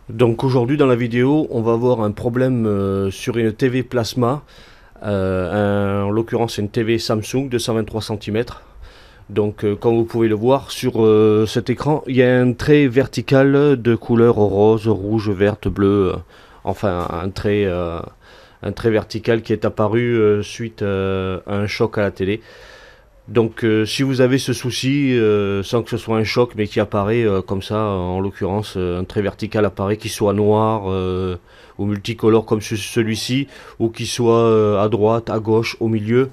Donc aujourd'hui dans la vidéo, on va voir un problème sur une TV plasma. En l'occurrence, c'est une TV Samsung de 123 cm. Donc comme vous pouvez le voir sur cet écran, il y a un trait vertical de couleur rose, rouge, verte, bleue. Enfin un trait vertical qui est apparu suite à un choc à la télé. Donc si vous avez ce souci, sans que ce soit un choc, mais qui apparaît comme ça, en l'occurrence un trait vertical apparaît, qui soit noir ou multicolore comme celui-ci, ou qui soit à droite, à gauche, au milieu,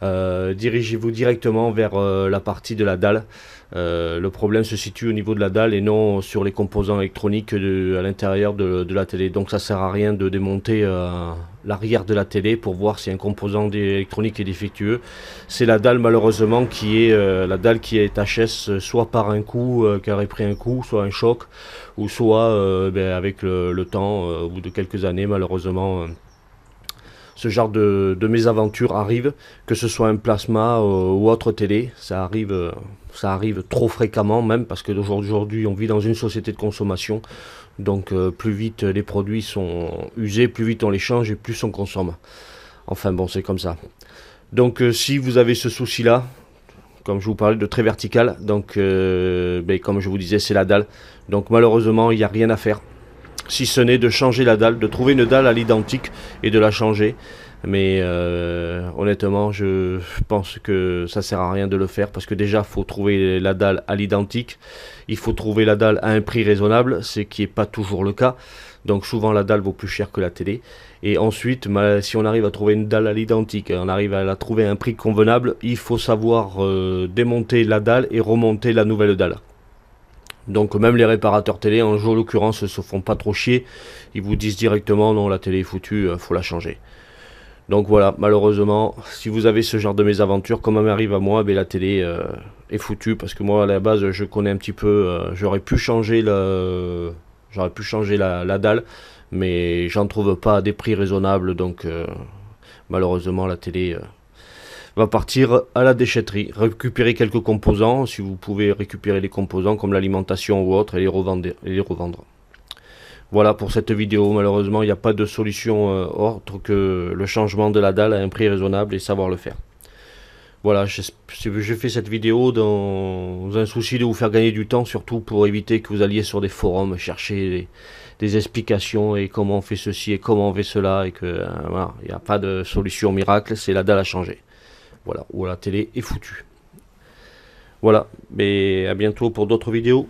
dirigez-vous directement vers la partie de la dalle. Le problème se situe au niveau de la dalle et non sur les composants électroniques à l'intérieur de la télé. Donc ça sert à rien de démonter l'arrière de la télé pour voir si un composant électronique est défectueux. C'est la dalle malheureusement qui est la dalle qui est HS, soit par un coup qui aurait pris un coup, soit un choc, ou soit avec le temps, au bout de quelques années malheureusement. Ce genre de mésaventure arrive, que ce soit un plasma ou autre télé, ça arrive trop fréquemment même, parce qu'aujourd'hui on vit dans une société de consommation, donc plus vite les produits sont usés, plus vite on les change et plus on consomme. Enfin bon, c'est comme ça. Donc si vous avez ce souci-là, comme je vous parlais de très vertical, donc comme je vous disais, c'est la dalle. Donc malheureusement, il n'y a rien à faire, si ce n'est de changer la dalle, de trouver une dalle à l'identique et de la changer. Mais honnêtement, je pense que ça sert à rien de le faire, parce que déjà, il faut trouver la dalle à l'identique. Il faut trouver la dalle à un prix raisonnable, ce qui n'est pas toujours le cas. Donc souvent, la dalle vaut plus cher que la télé. Et ensuite, si on arrive à trouver une dalle à l'identique, on arrive à la trouver à un prix convenable, il faut savoir démonter la dalle et remonter la nouvelle dalle. Donc même les réparateurs télé, en l'occurrence, se font pas trop chier. Ils vous disent directement non, la télé est foutue, faut la changer. Donc voilà, malheureusement, si vous avez ce genre de mésaventure, comme elle m'arrive à moi, la télé est foutue, parce que moi à la base je connais un petit peu, j'aurais pu changer la dalle, mais j'en trouve pas à des prix raisonnables, donc malheureusement la télé va partir à la déchetterie. Récupérer quelques composants, si vous pouvez récupérer les composants comme l'alimentation ou autre, et les revendre. Voilà pour cette vidéo. Malheureusement, il n'y a pas de solution autre que le changement de la dalle à un prix raisonnable et savoir le faire. Voilà, je fais cette vidéo dans un souci de vous faire gagner du temps, surtout pour éviter que vous alliez sur des forums chercher des explications et comment on fait ceci et comment on fait cela, et que voilà, il n'y a pas de solution miracle, c'est la dalle à changer. Voilà, ou la télé est foutue. Voilà, mais à bientôt pour d'autres vidéos.